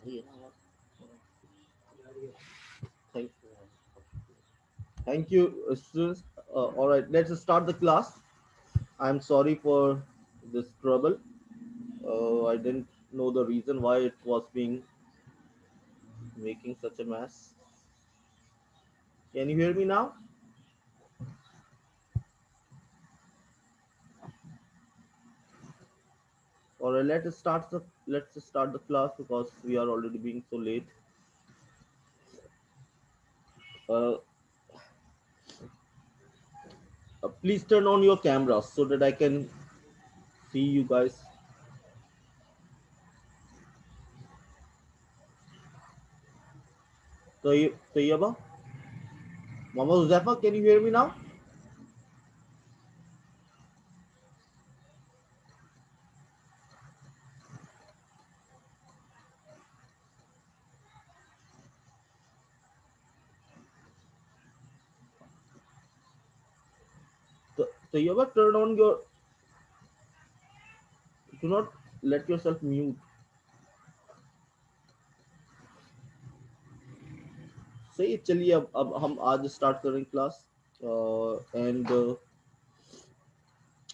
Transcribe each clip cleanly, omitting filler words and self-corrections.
Thank you. Thank you, students. All right, let's start the class. I'm sorry for this trouble. I didn't know the reason why it was being making such a mess. Can you hear me now? All right, let's start the class because we are already being so late. Uh, please turn on your cameras so that I can see you guys. Tayyaba, Mama Huzafa, can you hear me now? Tayyaba, turn on your. Do not let yourself mute. सही, चलिए अब हम आज start करें class. And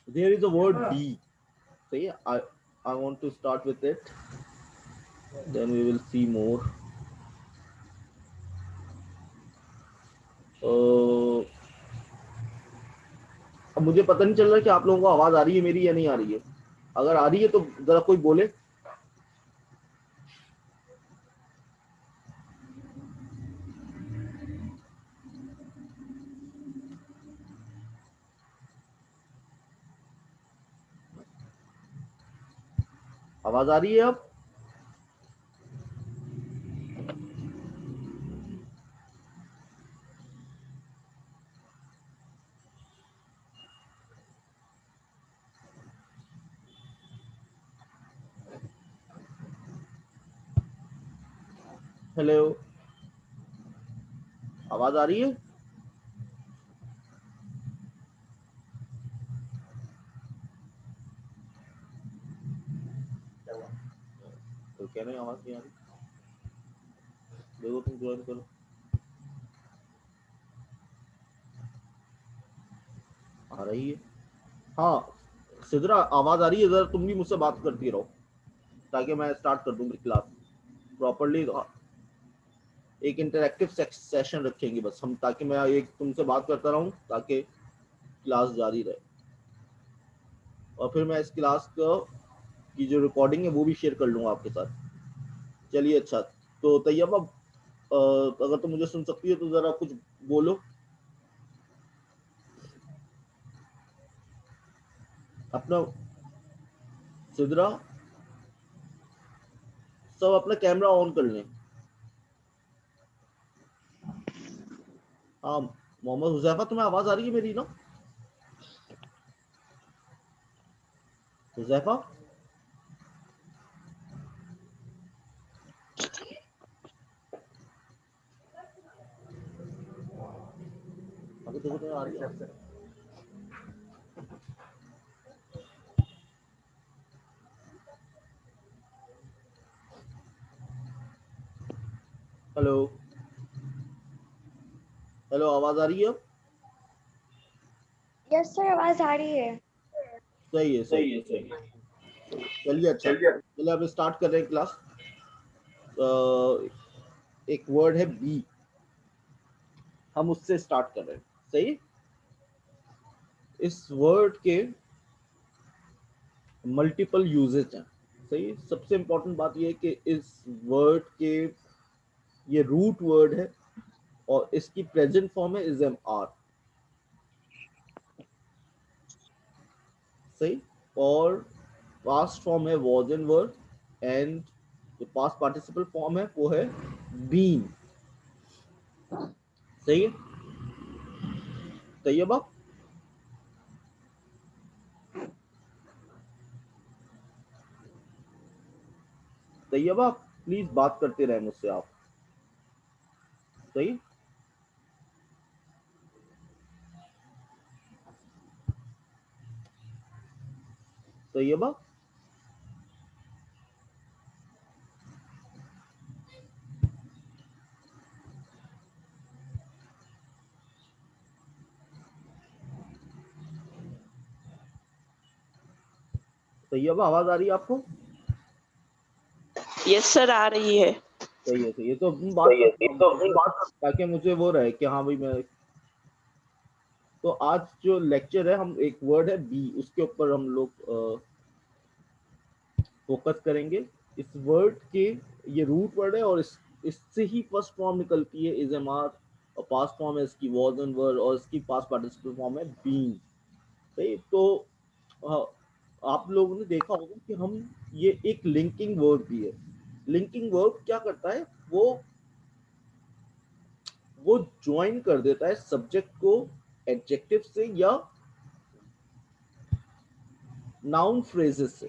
there is a word B. सही है. I want to start with it. Then we will see more. uh, अब मुझे पता नहीं चल रहा कि आप लोगों को आवाज आ रही है मेरी या नहीं आ रही है. अगर आ रही है तो जरा कोई बोले. आवाज आ रही है अब. हेलो, आवाज आ रही है. तो कह रहे हैं आवाज नहीं आ रही. देखो तुम ज्वाइन करो. आ रही है. हाँ, सिद्रा आवाज आ रही है. जरा तुम भी मुझसे बात करती रहो ताकि मैं स्टार्ट कर दूं मेरी क्लास प्रॉपरली. एक इंटरेक्टिव सेशन रखेंगे बस हम, ताकि मैं एक तुमसे बात करता रहूं ताकि क्लास जारी रहे. और फिर मैं इस क्लास को की जो रिकॉर्डिंग है वो भी शेयर कर लूंगा आपके साथ. चलिए, अच्छा. तो तैयब, अब अगर तुम मुझे सुन सकती हो तो जरा कुछ बोलो अपना. सिद्रा, सब अपना कैमरा ऑन कर लें. हाँ, मोहम्मद हुजैफा, तुम्हें आवाज आ रही है मेरी ना? हुजैफा, अभी देखो तो आ रही है. हेलो, हेलो, आवाज आ रही है अब? यस सर, आवाज आ रही है. सही है, सही है, सही है. चलिए, अच्छा, चलिए अब स्टार्ट कर रहे हैं क्लास. एक वर्ड है बी, हम उससे स्टार्ट कर रहे हैं. सही. इस वर्ड के मल्टीपल यूजेज हैं. सही. सबसे इंपॉर्टेंट बात यह है कि इस वर्ड के ये रूट वर्ड है और इसकी प्रेजेंट फॉर्म है इज एम आर. सही. और पास्ट फॉर्म है वॉज एंड वर्ड. एंड जो पास्ट पार्टिसिपल फॉर्म है वो है बीन. सही है. तैयबा, तैयबा, प्लीज बात करते रहे मुझसे आप. सही. तैयबा, तैयबा आवाज आ रही है आपको? यस सर, आ रही है। सही है, सही है। तो हम बात करते हैं ताकि मुझे वो रहे कि हाँ भाई मैं। तो आज जो लेक्चर है, हम एक वर्ड है बी, उसके ऊपर हम लोग फोकस करेंगे। इस वर्ड के, ये रूट वर्ड है और इससे ही फर्स्ट फॉर्म निकलती है इज एम आर, और पास्ट फॉर्म है इसकी वॉज एंड वर, और इसकी पास्ट पार्टिसिपल फॉर्म है बीइंग। सही। तो आप लोगों ने देखा होगा कि हम, ये एक लिंकिंग वर्ब भी है। लिंकिंग वर्ब क्या करता है, वो ज्वाइन कर देता है सब्जेक्ट को एडजेक्टिव से या नाउन फ्रेजेस से।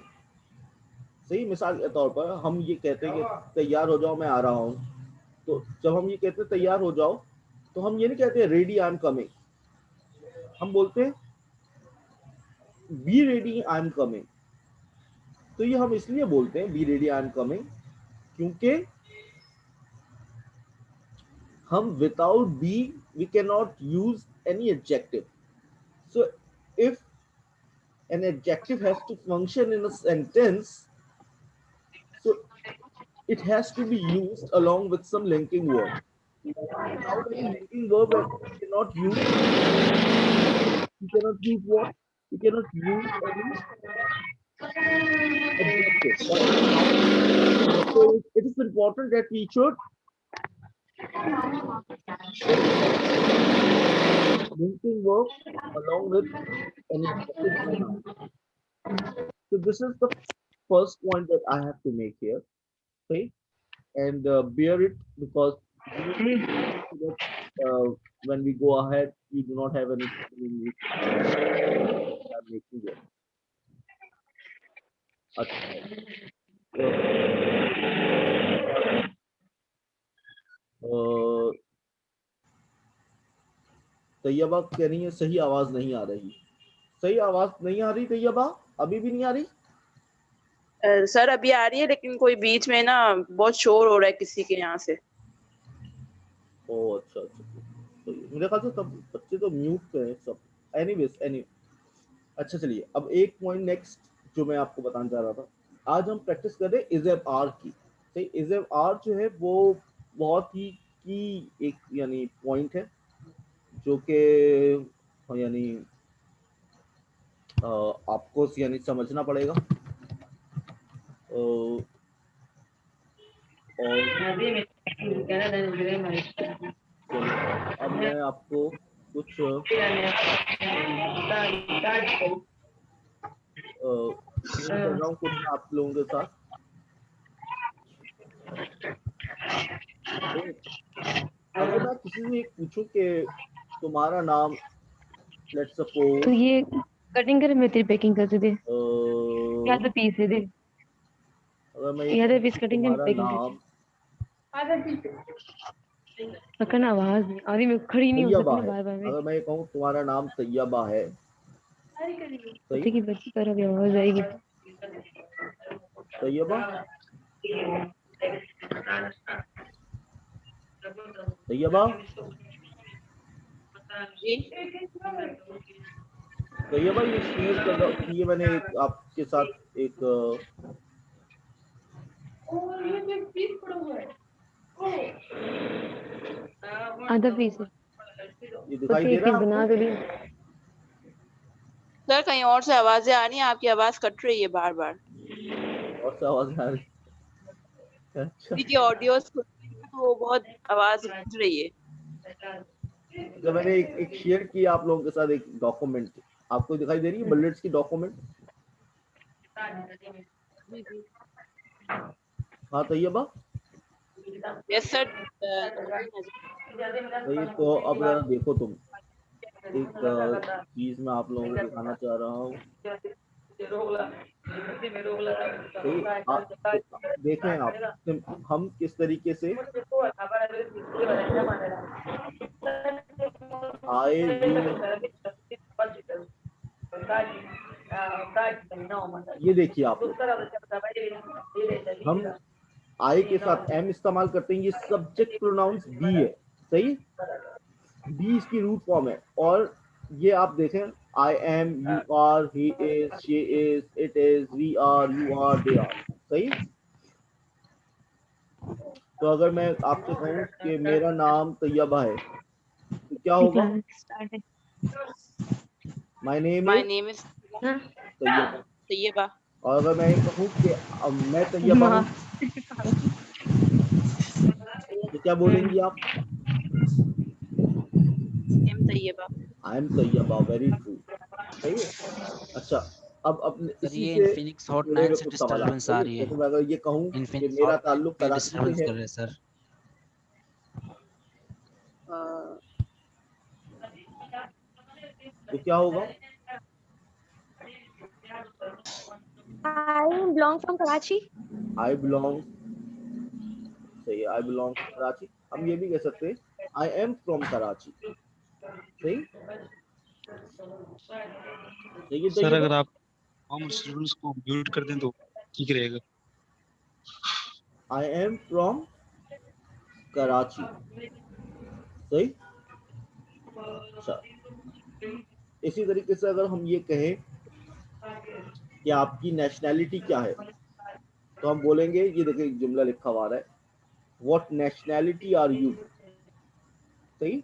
सही। मिसाल के तौर पर हम ये कहते हैं कि तैयार हो जाओ मैं आ रहा हूँ, तो जब हम ये कहते हैं तैयार हो जाओ, तो हम ये नहीं कहते रेडी आई एम कमिंग, हम बोलते हैं be ready I am coming. तो ये हम इसलिए बोलते हैं be ready I am coming क्योंकि हम without be we can not use any adjective. So if an adjective has to function in a sentence, so it has to be used along with some linking verb. Without any linking verb, we cannot use. We cannot use what? We cannot use any adjective. So it is important that we should linking verb along with an adjective pronoun. So this is the first point that I have to make here. Okay, and bear it because when we go ahead, we do not have any problem with making it. Tayyeba कह रही है सही आवाज नहीं आ रही। सही आवाज नहीं आ रही तैयबा? अभी भी नहीं आ रही? सर अभी आ रही है, लेकिन कोई बीच में ना बहुत शोर हो रहा है किसी के यहाँ से। ओ अच्छा अच्छा, तो मेरे ख्याल से सब बच्चे तो म्यूट पे हैं सब। एनीवेज अच्छा चलिए, अब एक पॉइंट नेक्स्ट जो मैं आपको बताना चाह रहा था, आज हम प्रैक्टिस कर रहे हैं इज एफ आर की। सही। इज एफ आर जो है वो बहुत ही की एक यानी पॉइंट है जो कि यानी आपको यानी समझना पड़ेगा। और अब मैं आपको कुछ कर रहा हूँ कुछ आप लोगों के साथ। अगर मैं किसी से पूछूं कि तुम्हारा नाम, लेट्स सपोज, तो ये कटिंग कर, मैं तेरी पैकिंग कर दे या तो पीस दे। अगर मैं या तो पीस कटिंग कर, तुम्हारा पैकिंग नाम, कर ना, आवाज नहीं आ रही, मैं खड़ी नहीं हो सकती ना बार बार में। अगर मैं कहूँ तुम्हारा नाम तैयबा है, पति की बच्ची कर, अभी आवाज आएगी। तैयबा, तैयबा, तैयबा, ये शेयर कर दो। ये मैंने एक आपके साथ एक आधा पीस ये दिखाई दे रहा है बना आपको? तो लिया सर कहीं और से आवाजें आ रही हैं, आपकी आवाज कट रही है बार बार। और से आवाज आ रही? अच्छा, क्योंकि ऑडियोस तो वो बहुत आवाज गूंज रही है। जब मैंने एक शेयर किया आप लोगों के साथ एक डॉक्यूमेंट, आपको दिखाई दे रही है बुलेट्स की डॉक्यूमेंट? हाँ तैयबा, यस सर। तो अब जरा देखो तुम, एक चीज मैं आप लोगों को दिखाना चाह रहा हूँ। देखें आप हम किस तरीके से आए ये देखिए आप लोग, हम आई के साथ एम इस्तेमाल करते हैं। ये सब्जेक्ट प्रोनाउंस बी है। सही। बी इसकी रूट फॉर्म है। और ये आप देखें I am, you are, he is, she is, it is, we are, you are, they are. सही। तो अगर मैं आपसे कहूँ कि मेरा नाम तैयबा है तो क्या होगा? स्टार्ट है। My name My is name is Taiba. Tayyeba. और अगर मैं ये कहूँ कि मैं तैयबा हूँ तो क्या बोलेंगी आप? I am Tayyeba. I am Tayyeba, very true. सही है। अच्छा, अब अपने सर इसी ये से इन्फिनिक्स हॉट जुड़े 9 हुए से कुछ सवाल। डिस्टरबेंस आ सही रही है। है। जैसे मैं अगर ये कहूँ कि इन्फिनिक्स मेरा हॉट ताल्लुक में कराची डिस्टरबेंस से है कर रहे हैं सर। तो क्या होगा? I belong from Karachi. I belong, सही है, I belong to कराची। हम ये भी कह सकते हैं I am from कराची। सही। देखिए सर तैयबा, अगर आप हम स्टूडेंट्स को म्यूट कर दें तो ठीक रहेगा। I am from Karachi. सही। अच्छा, इसी तरीके से अगर हम ये कहें कि आपकी नेशनैलिटी क्या है तो हम बोलेंगे, ये देखिए एक जुमला लिखा हुआ है, व्हाट नेशनैलिटी आर यू। सही।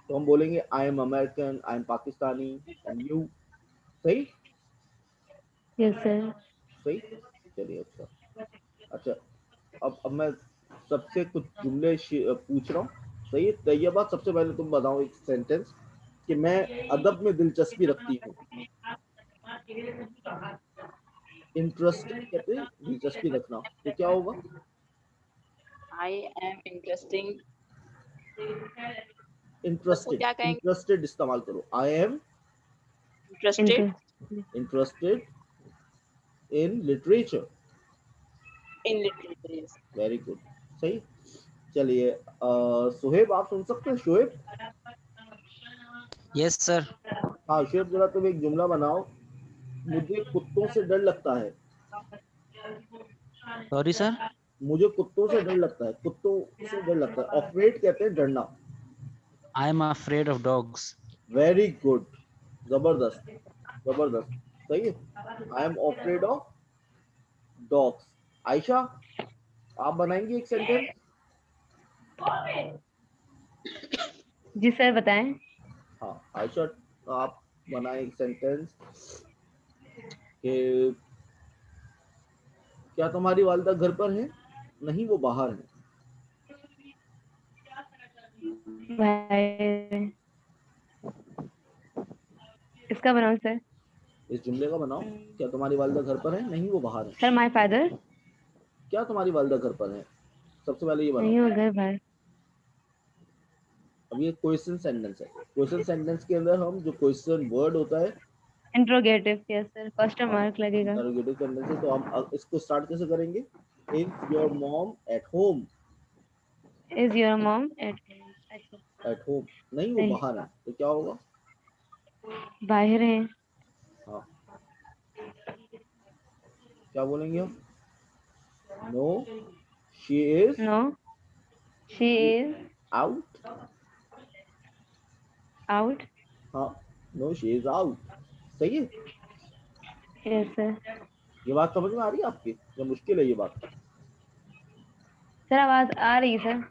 तो हम बोलेंगे I am American, I am Pakistani, and you. सही। Yes sir. सही। चलिए, अच्छा, अब मैं सबसे कुछ जुमले पूछ रहा हूँ। सही है तैयबा, सबसे पहले तुम बताओ एक सेंटेंस कि मैं अदब में दिलचस्पी रखती हूँ। इंटरेस्ट कहते हैं दिलचस्पी रखना, तो क्या होगा? I am interesting. इंटरेस्टेड, क्या कहेंगे? इंटरेस्टेड इस्तेमाल करो। I am Interested interested in literature. in literature. Yes. Very good. सही। चलिए, सुहेब आप सुन सकते हैं? Shoaib, yes sir. हाँ शोएब, जरा तुम एक जुमला बनाओ, मुझे कुत्तों से डर लगता है। Sorry sir. मुझे कुत्तों से डर लगता है, कुत्तों से डर लगता है। ऑफरेड कहते हैं डरना। I am afraid of dogs. Very good, जबरदस्त, जबरदस्त। सही है, I am afraid of dogs. Ayesha, आप बनाएंगे एक सेंटेंस? जी सर बताएं। हाँ आयशा, आप बनाए एक सेंटेंस कि क्या तुम्हारी वालिदा घर पर है? नहीं, वो बाहर है। भाई इसका बनाओ सर। इस जुमले का बनाओ, क्या तुम्हारी वालिदा घर पर है? नहीं, वो बाहर है। Sir my father. क्या तुम्हारी वालिदा घर पर है? सबसे पहले ये नहीं बनाओ। वो घर बाहर। अब ये क्वेश्चन सेंटेंस है। क्वेश्चन सेंटेंस के अंदर हम जो क्वेश्चन वर्ड होता है, interrogative. Yes sir, question mark लगेगा। इंटरोगेटिव सेंटेंस है। तो हम इसको स्टार्ट कैसे करेंगे? Is your mom at home? Is your mom at home, नहीं वो बाहर है, तो क्या होगा? बाहर है। हाँ, क्या बोलेंगे हम? No she is no she is out. Out. हाँ, नो शी इज आउट। सही है। Yes sir. ये बात समझ में आ रही है आपकी या मुश्किल है ये बात? सर आवाज आ रही है सर।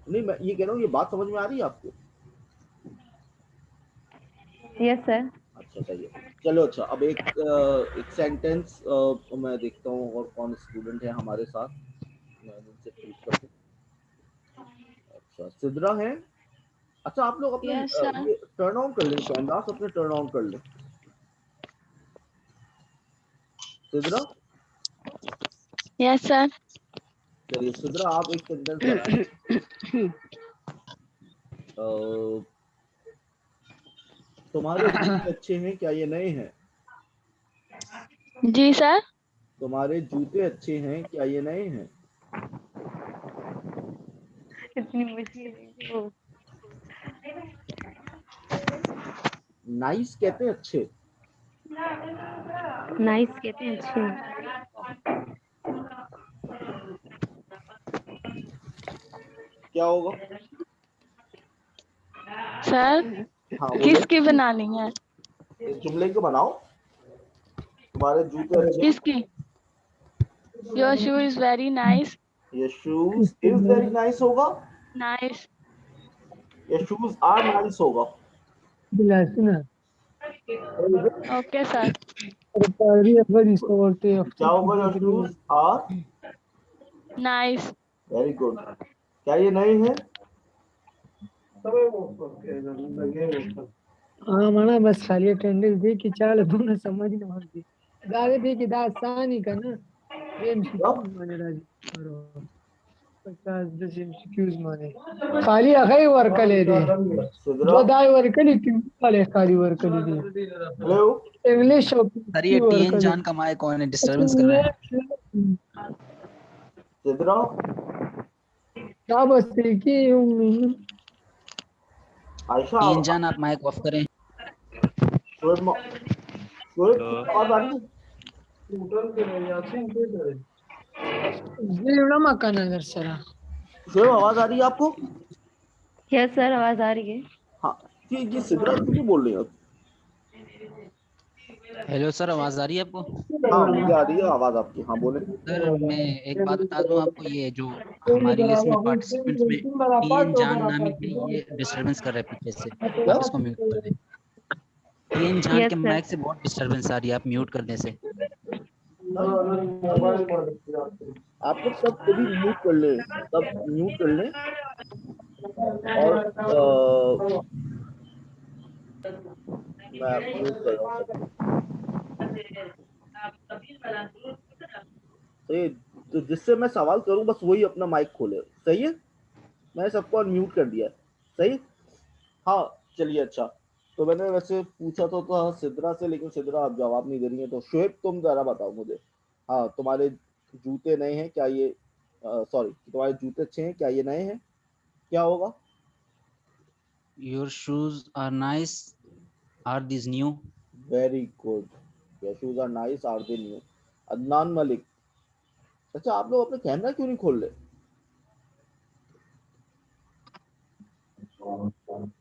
नहीं, मैं ये कह रहा हूँ, ये बात समझ में आ रही है आपको? Yes sir. अच्छा, सही है। चलो, अच्छा, अब एक सेंटेंस मैं देखता हूँ और कौन स्टूडेंट है हमारे साथ, मैं उनसे पूछ कर दूं। अच्छा, सिद्रा है। अच्छा, आप लोग अपने Yes, sir. ये टर्न ऑन कर लें, कैमरास अपने टर्न ऑन कर लें। Sidra, Yes, sir. चलिए सिद्रा, आप एक सेंटेंस बनाएं। तुम्हारे जूते अच्छे हैं क्या, ये नए हैं? जी सर। तुम्हारे जूते अच्छे हैं क्या, ये नए हैं? कितनी मुश्किल है। नाइस कहते हैं अच्छे। नाइस कहते हैं अच्छे। क्या होगा सर? हाँ, किसकी बनानी है? इस जुमले को बनाओ, तुम्हारे जूते अच्छे, किसकी? Your shoe is very nice. ये शूज इज वेरी नाइस होगा, नाइस. ये शूज आर नाइस होगा। Okay sir. क्या होगा? Your shoes are nice. Very good. क्या ये नए हैं? మన బస్ ఖాళీ అటెండెన్స్ देखी चाल दोनों समझ नहीं आती गावे देखी दास सानी का ना एमसीक्यू माने राजी करो 50 एमसीक्यूज माने खाली अगई वर्कले दे जो दाई वर्कली क्यों वाले खाली वर्कली दे हेलो इंग्लिश सर ये टीएन जान का माइक कौन है, डिस्टरबेंस कर रहा है? सिद्रा क्या बस की आयशा टीएन जान आप माइक ऑफ करें. शोएब आवाज आ रही है? जीवना मकान नगर सरा शोएब आवाज आ रही है आपको? यस सर, आवाज आ रही है. हाँ जी सिद्रा क्यों नहीं बोल रही हो? हेलो सर, आवाज आ रही है आपको? हाँ मुझे आ रही है आवाज आपकी, हाँ बोले। सर मैं एक बात बता दूं आपको, ये जो हमारी लिस्ट में पार्टिसिपेंट्स में टीएन जान नामी है, ये डिस्टरबेंस कर रहा है पीछे से. आप इसको म्यूट कर दें. टीएन जान Yes, के sir. माइक से बहुत डिस्टरबेंस आ रही है, आप म्यूट कर दें से. आप लोग सब कभी म्यूट कर ले, सब म्यूट कर ले और मैं म्यूट कर रहा हूँ सबको। तो जिससे मैं सवाल करूं बस वही अपना माइक खोले, सही है? मैंने सबको अनम्यूट कर दिया, सही? हाँ चलिए अच्छा। तो मैंने वैसे पूछा तो था सिद्रा से, लेकिन सिद्रा आप जवाब नहीं दे रही है। तो शोएब तुम जरा बताओ मुझे, हाँ तुम्हारे जूते नए हैं क्या? ये सॉरी, तुम्हारे जूते अच्छे हैं क्या? ये नए हैं? क्या होगा? Your shoes are nice, are these new? Very good, your shoes are nice, are they new. Adnan Malik, अच्छा आप लोग अपने कैमरा क्यों नहीं खोल रहे?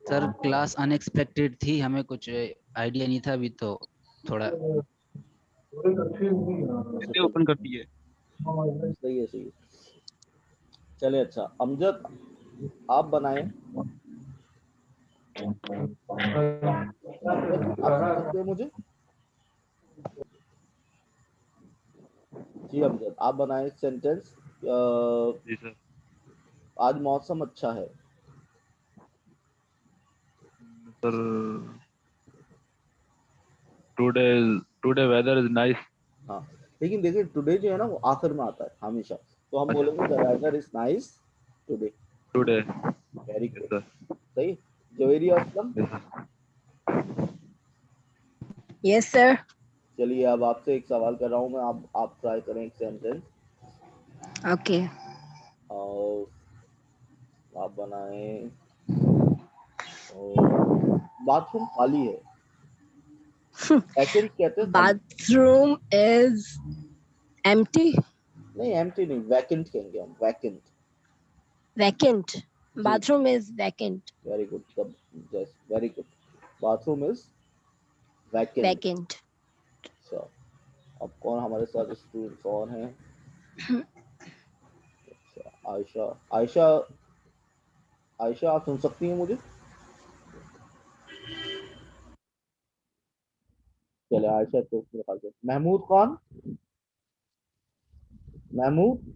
सर क्लास अनएक्सपेक्टेड थी, हमें कुछ आइडिया नहीं था अभी, तो थोड़ा ओपन कर दिए. सही है, सही है। चले अच्छा, अमजद आप बनाएं। आप सुन सकते हैं मुझे? जी अमजद आप बनाएं सेंटेंस। जी सर. आज मौसम अच्छा है। Sir today weather is nice. हाँ लेकिन देखिए टुडे जो है ना वो आखिर में आता है हमेशा, तो हम बोलेंगे the weather is nice today. Today. Very yes good, sir. सही। Javeri Aslam, yes sir. Yes sir. चलिए अब आपसे एक सवाल कर रहा हूँ मैं, आप ट्राई करें एक सेंटेंस। ओके. और आप बनाएं बाथरूम खाली है। वैकेंट कहते हैं खाली। Bathroom is empty. नहीं एम्प्टी नहीं, वैकेंट कहेंगे हम, vacant. Vacant. Bathroom is vacant. Very good, तब just very good, bathroom is vacant. Vacant. अच्छा अब कौन हमारे साथ स्टूडेंट्स और हैं? अच्छा आयशा, आयशा आयशा आप सुन सकती हैं मुझे? चले आयशा तो निकाल दे। महमूद खान, महमूद,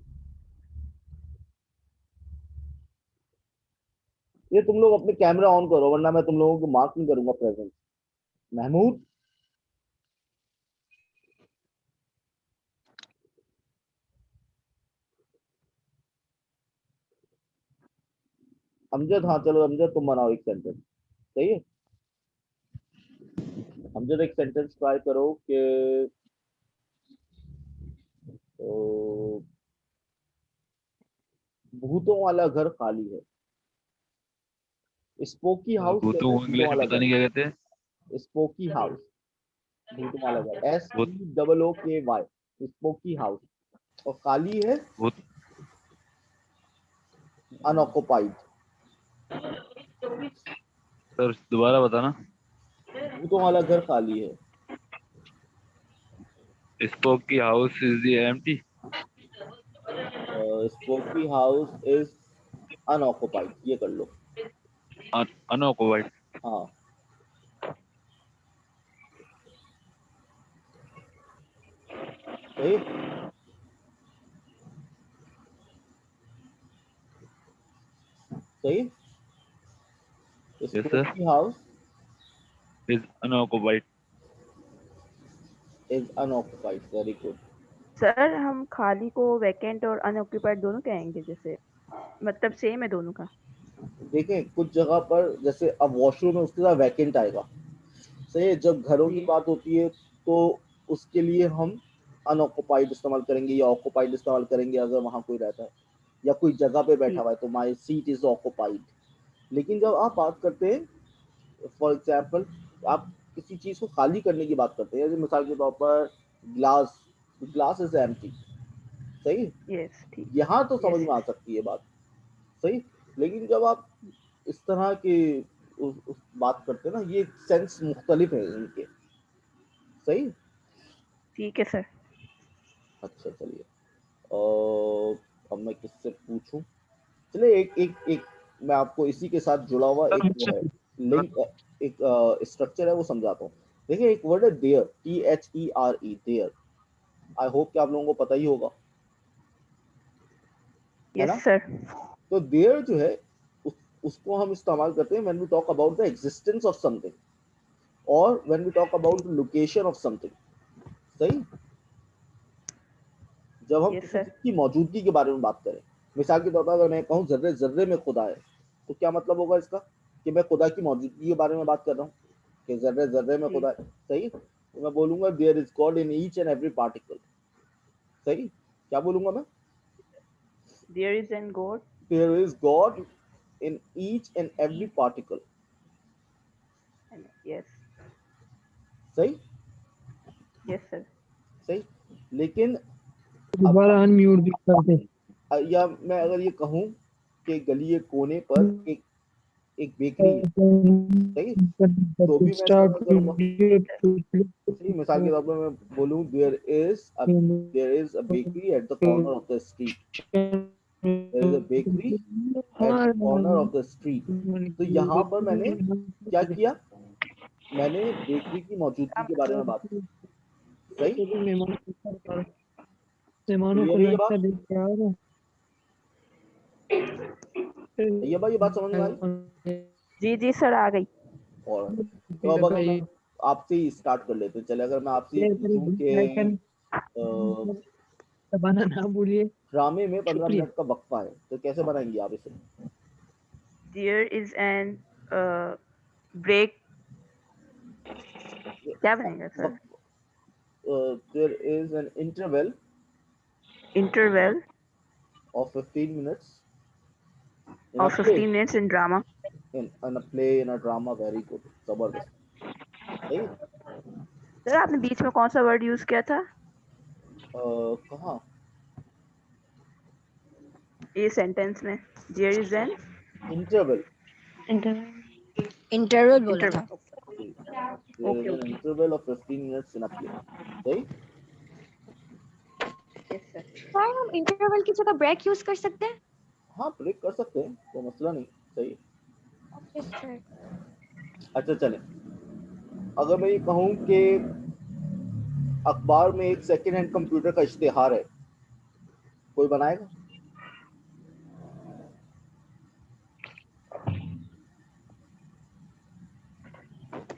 ये तुम लोग अपने कैमरा ऑन करो वरना मैं तुम लोगों को मार्क नहीं करूंगा प्रेजेंट। महमूद, अमजद, हाँ चलो अमजद तुम बनाओ एक सेंटेंस, सही है? अमजद एक सेंटेंस ट्राई करो कि तो, भूतों वाला घर खाली है। स्पोकी हाउस कहते भूतों हैं को भूतों इंग्लिश में वाला पता नहीं घर। क्या कहते हैं. स्पोकी हाउस, भूतों वाला घर, SPOOKY, स्पोकी हाउस। और खाली है भूत. अनऑक्युपाइड। सर दोबारा बताना. भूतों वाला घर खाली है। Spooky house is empty. Spooky house is unoccupied, ये कर लो। Unoccupied. हाँ सही। सही। Yes, sir. Spooky house Is unoccupied. Is unoccupied, very good. Sir हम खाली को वैकेंट और अनऑक्यूपाइड दोनों कहेंगे, जैसे मतलब सेम है दोनों का। देखें कुछ जगह पर जैसे अब वॉशरूम है उसके साथ वैकेंट आएगा, सही है। जब घरों की जी। बात होती है तो उसके लिए हम अनऑक्युपाइड इस्तेमाल करेंगे या ऑक्युपाइड इस्तेमाल करेंगे अगर वहाँ कोई रहता है या कोई जगह पे बैठा हुआ है तो माई सीट इज ऑक्युपाइड। लेकिन जब आप बात करते हैं फॉर एग्जाम्पल आप किसी चीज को खाली करने की बात करते हैं, जैसे मिसाल के तौर पर ग्लास, ग्लास इज एम्प्टी, सही। यस ठीक। यहाँ तो समझ यस में आ सकती है बात, सही। लेकिन जब आप इस तरह की उस बात करते हैं ना, ये सेंस मुख्तलिफ है इनके, सही। ठीक है सर। अच्छा चलिए, और अब मैं किससे पूछूं? चलिए एक एक एक मैं आपको इसी के साथ जुड़ा हुआ एक वो है लिंक, एक स्ट्रक्चर है वो समझाता हूँ। देखिए एक वर्ड है there, THERE, there. I hope कि आप लोगों को पता ही होगा, है ना। Yes sir. तो देयर जो है उसको हम इस्तेमाल करते हैं when we talk about the existence of something और when we talk about the location of something, सही। जब हम यस किसी सर। चीज की मौजूदगी के बारे में बात करें, मिसाल के तौर पर अगर मैं कहूँ जर्रे जर्रे में खुदा है, तो क्या मतलब होगा इसका कि मैं खुदा की मौजूदगी के बारे में बात कर रहा हूँ कि जर्रे जर्रे में जी। खुदा है, सही। तो मैं बोलूंगा there is God in each and every particle, सही। क्या बोलूंगा मैं? There is an God. There is God in each and every particle, yes. सही। Yes sir. सही। लेकिन दोबारा अनम्यूट भी कर दे। या मैं अगर ये कहूँ कि गली के कोने पर एक बेकरी है, सही, तो भी मैं इस्तेमाल करूंगा, सही। मिसाल के तौर पर मैं बोलूँ there is a bakery at the corner of the street, there is a bakery at the corner of the street. तो यहाँ पर मैंने क्या किया, मैंने बेकरी की मौजूदगी के बारे में बात की, सही। मेहमानों को क्लियर है ये नाश्ता बात? दे के आ रहा ये भाई ये बात समझ में आई? जी जी सर आ गई। और तो अब अगर मैं आपसे ही स्टार्ट कर लेते हैं, चले अगर मैं आपसे ये पूछूं कि दबाना ना भूलिए। ड्रामे में 15 शुक्रिया। मिनट का वक्फा है तो कैसे बनाएंगे आप इसे? देयर इज एन ब्रेक, क्या बनेगा sir? There is an interval interval of 15 minutes in और a play, 15 minutes in drama. in a play, in a drama, very good, जबरदस्त, सही। सर आपने बीच में कौन सा वर्ड यूज किया था? कहाँ? ये सेंटेंस में there is an interval, interval बोला था। there is an interval of 15 minutes in a play, सही। Yes sir. सर हम इंटरवल की जगह ब्रेक यूज कर सकते हैं? हाँ ब्रेक कर सकते हैं, कोई मसला नहीं, सही। Okay sir. अच्छा चले, अगर मैं ये कहूँ कि अखबार में एक सेकेंड हैंड कंप्यूटर का इश्तिहार है, कोई बनाएगा?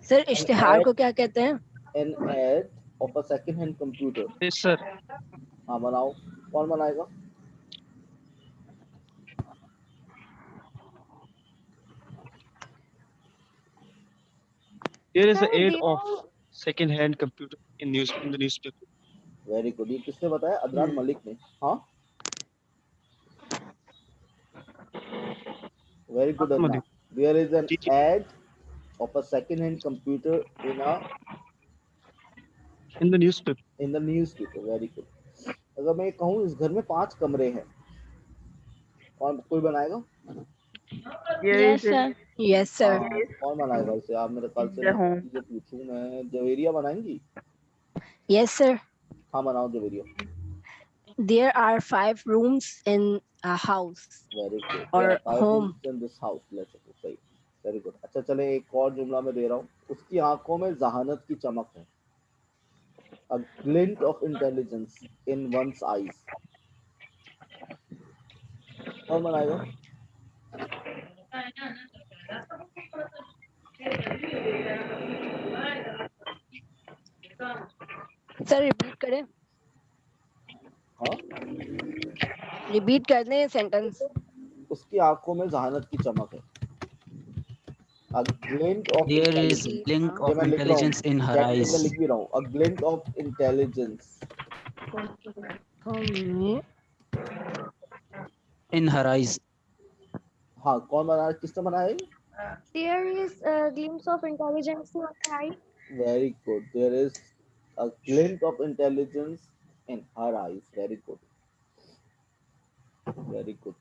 सर इश्तिहार को क्या कहते हैं? An ad of a second hand computer, yes sir. हाँ बनाओ, कौन बनाएगा? There is Sir, an ad they of all- second hand computer in the newspaper. Very good, ये किसने बताया? अदनान मलिक ने, हाँ very good Adnan. There is an ad of a second hand computer in the newspaper. in the newspaper, very good। अगर मैं कहूँ इस घर में 5 कमरे हैं, कौन कोई बनाएगा? There Yes, is sir. Yes, sir. हाँ, कौन बनाएगा इसे? आप मेरे ख्याल से The home. चीजें पूछूं मैं, जवेरिया बनाएंगी? Yes, sir. हाँ बनाओ Javeria. There are 5 rooms in a house very good. or home. In this house, let's say सही, वेरी गुड। अच्छा चले एक और जुमला मैं दे रहा हूँ। उसकी आंखों में जहानत की चमक है। A glint of intelligence in one's eyes. कौन बनाएगा? सर रिपीट करें? हाँ, रिपीट कर दें सेंटेंस। उसकी आंखों में जहानत की चमक है। A glint of There is intelligence. blink ये of मैं लिख रहा हूँ, intelligence in her चैट में eyes. मैं लिख भी रहा हूँ। A glint of intelligence In her eyes. हाँ, कौन बना, किसने बनाया? There is a glimpse of intelligence in her eye. Very good. There is a glint of intelligence in her eyes. Very good. Very good.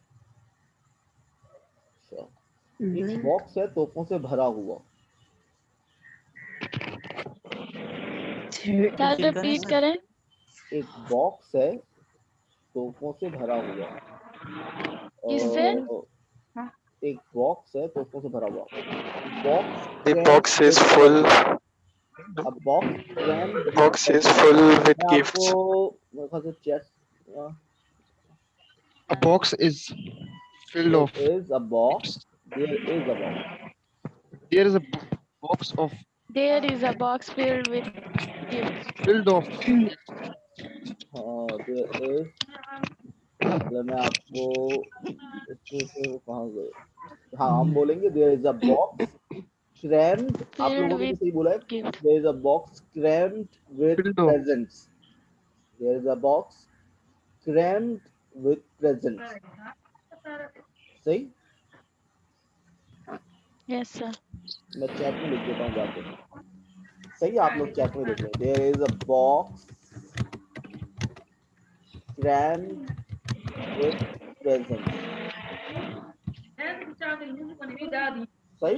Sure. एक box है तोपों से भरा हुआ। सर रिपीट करें। एक बॉक्स है तोपों से भरा हुआ। किससे? एक बॉक्स है तोपों से भरा हुआ। Box The box is full. A box crammed with Box is presents. full with मैं gifts. आपको मेरे ख्याल से check. A box is filled of. There is a box. There is a box. There is a box of There is a box filled with gifts. filled of. हाँ, there is। मतलब मैं आपको इसको से वो कहाँ गए? हाँ, हम बोलेंगे there is a box crammed। आप Filled लोगों ने भी with सही बोला है। gifts. There is a box crammed with Filled of. presents. There is a box crammed with presents. सही? Yes, sir. मैं चैट में लिख देता हूँ जाके। सही, आप लोग चैट में लिख लें। There is a box crammed with presents. सही?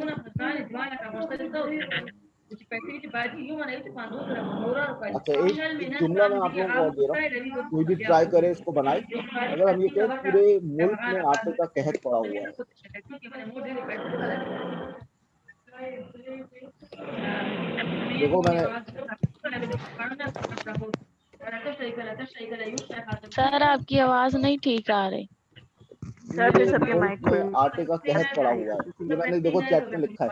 अच्छा, एक जुमला मैं आप लोगों को और दे रहा हूँ, कोई भी ट्राई करे इसको बनाए। अगर हम ये कहें पूरे मुल्क में आटे का कहत पड़ा हुआ है। देखो मैंने सर आपकी आवाज नहीं ठीक आ रही। सर फिर सबके मुल्क माइक में आटे का कहत पड़ा हुआ है। ये मैंने देखो चैट में लिखा है।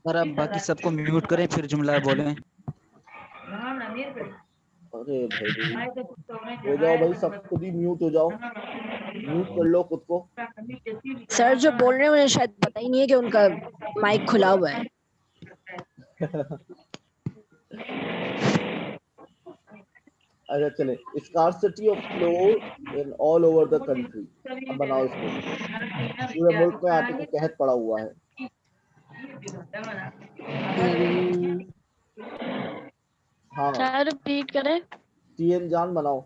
सर आप बाकी सबको म्यूट करें फिर जुमला बोलें। अरे भाई हो जाओ भाई, सब खुद ही म्यूट हो जाओ। म्यूट कर लो खुद को। सर जो बोल रहे हैं उन्हें शायद पता ही नहीं है कि उनका माइक खुला हुआ है। अच्छा चले, scarcity of floor in all over the country. अब बनाओ इसको। पूरे मुल्क में आटे का कहत पड़ा हुआ है। हाँ, सर रिपीट करें। टीएन जान बनाओ।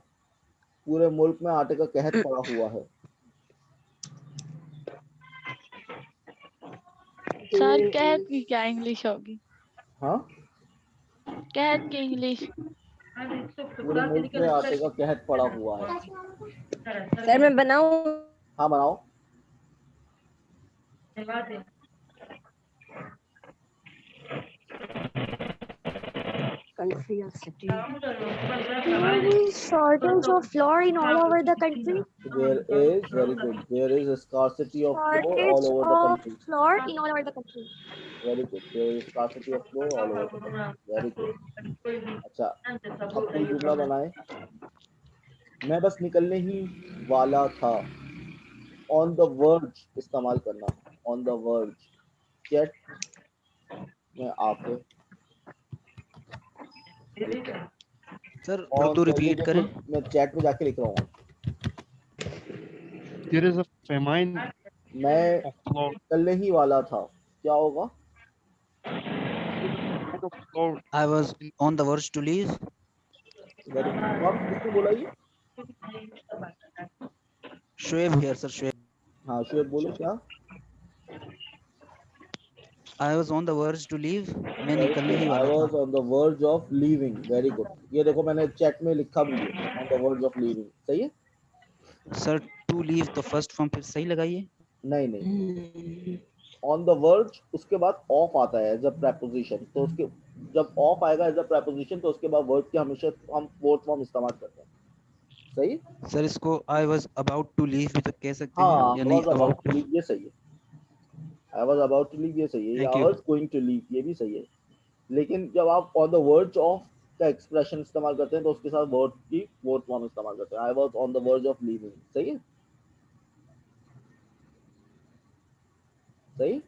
पूरे मुल्क में आटे का कहत पड़ा हुआ है। सर कहत की क्या इंग्लिश होगी? हाँ, कहत की इंग्लिश। पूरे मुल्क में आटे का कहत पड़ा हुआ है। सर मैं बनाऊं? हाँ बनाओ। Country or city? There is shortage of flour in all over the country. There is, very good. There is a scarcity of flour all Shortage over the of country. flour in all over the country. Very good. There is scarcity of flour all over the country. Very good. अच्छा, अब कोई जुमला बनाए। मैं बस निकलने ही वाला था। On the verge इस्तेमाल करना। On the verge. चैट में आके। सर उर्दू रिपीट करें। मैं चैट में जाके लिख रहा हूँ। There is a famine. मैं निकलने ही वाला था। क्या होगा? I was on the verge to leave. कौन किसने बोला ये? Shoaib here sir, Shoaib. हाँ शुएब बोलो क्या? I was on the verge to leave, मैं निकलने ही आई वाला वॉज था। On the verge of leaving, very good. ये देखो मैंने चैट में लिखा भी है, on the verge of leaving, सही है? सर टू लीव तो फर्स्ट फॉर्म फिर सही लगाइए। नहीं नहीं, ऑन द वर्ज उसके बाद ऑफ आता है एज अ प्रेपोजिशन, तो उसके जब ऑफ आएगा एज अ प्रेपोजिशन तो उसके बाद वर्ड के हमेशा हम फोर्थ फॉर्म इस्तेमाल करते हैं, सही? सर इसको I was about to leave भी तो कह सकते हाँ, हैं या आई नहीं? Was about About to leave, ये सही है। I was about to leave ये सही है, या Thank I you. Was going to leave ये भी सही है। लेकिन जब आप ऑन द वर्ज ऑफ का एक्सप्रेशन इस्तेमाल करते हैं तो उसके साथ वर्ड की फोर्थ फॉर्म इस्तेमाल करते हैं। I was on the verge of leaving, सही है? सही।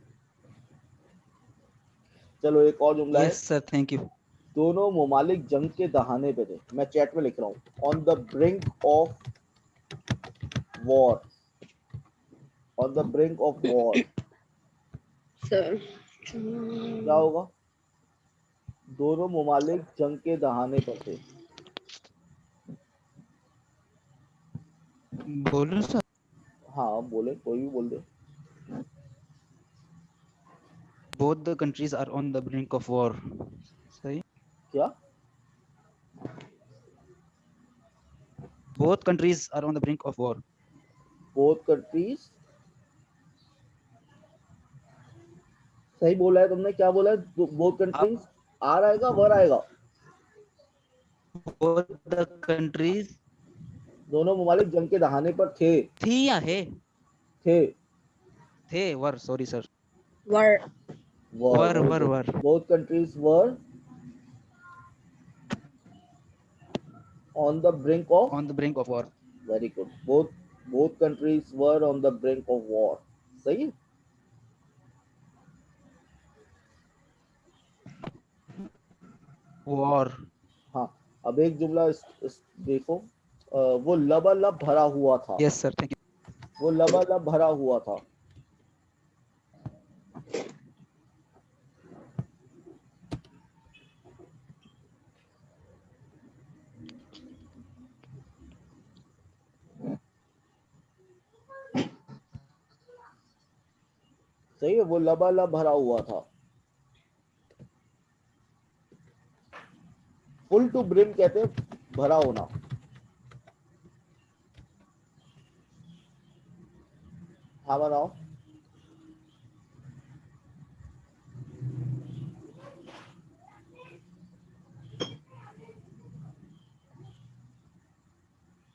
चलो एक और जुमला है। Yes sir, thank you. दोनों ममालिक जंग के दहाने पे थे, मैं चैट में लिख रहा हूँ, on the brink of war, on the brink of war. क्या होगा? दोनों ममालिक जंग के दहाने पर थे। बोलो सर। हाँ बोले, कोई भी बोल दे। Both the countries are on the brink of war. सही? क्या? Both countries are on the brink of war. Both countries, सही बोला है तुमने। क्या बोला है? बोथ कंट्रीज आर आएगा, वर आएगा? Both the countries दोनों ममालिक जंग के दहाने पर थे। थी या है? They were, sorry sir. Were were. Both countries were on the brink of war. Very good. Both countries were on the brink of war. सही है? war. हाँ, अब एक जुमला देखो, वो लबालब भरा हुआ था। Yes sir, thank you. वो लबालब भरा हुआ था। सही है, वो लबालब भरा हुआ था। फुल टू ब्रिम कहते हैं भरा होना। हाँ बनाओ।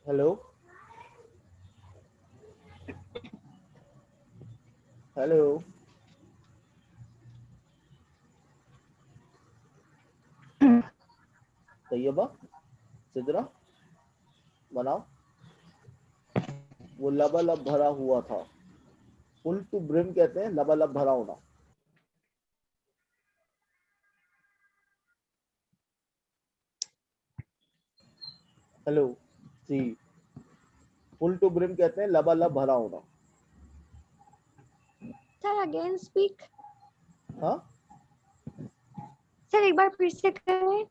हेलो हेलो, तैयबा, सिदरा, बनाओ। वो लबालब भरा हुआ था। फुल टू ब्रिम कहते हैं लबालब भरा होना। Hello ji, full to brim कहते हैं लबालब भरा होना। Sir again speak. हाँ सर एक बार फिर से करें।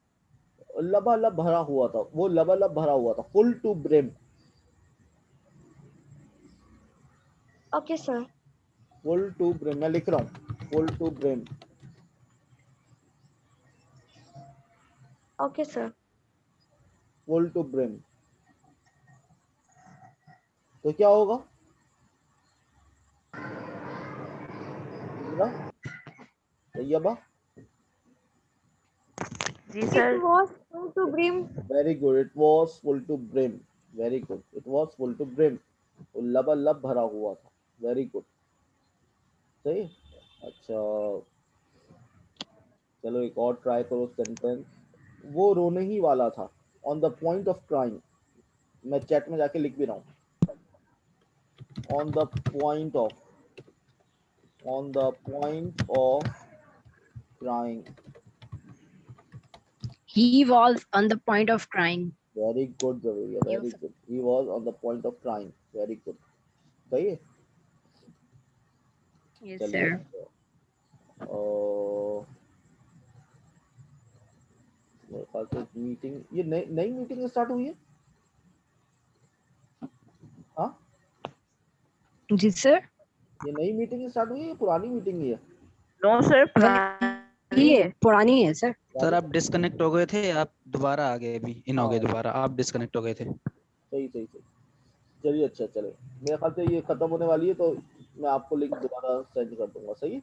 लबालब भरा हुआ था, वो लबालब भरा हुआ था, full to brim. Okay sir. Full to brim, मैं लिख रहा हूँ, full to brim. Okay sir. Full to brim तो क्या होगा? तैयबा, जी sir. It was full to brim. Very good, it was full to brim. Very good, it was full to brim. वो लबालब भरा हुआ था। वेरी गुड, सही। अच्छा चलो एक और ट्राई करो सेंटेंस। वो रोने ही वाला था, on the point of crying. मैं चैट में जाके लिख भी रहा हूँ, on the point of crying. He was on the point of crying. Very good, Javeria, very good. He was on the point of crying. Very good. सही है? Yes sir. मेरे ख्याल से मीटिंग, ये नई मीटिंग स्टार्ट हुई है। जी sir. ये नई मीटिंग स्टार्ट हुई है, पुरानी मीटिंग ही है? नो सर, पुरानी ये है। पुरानी है सर। सर आप डिस्कनेक्ट हो गए थे, आप दोबारा आ गए, अभी इन हो गए हाँ। दोबारा, आप डिस्कनेक्ट हो गए थे। सही सही सही। चलिए अच्छा चले, मेरे ख्याल से ये खत्म होने वाली है तो मैं आपको लिंक दोबारा सेंड कर दूंगा। सही है।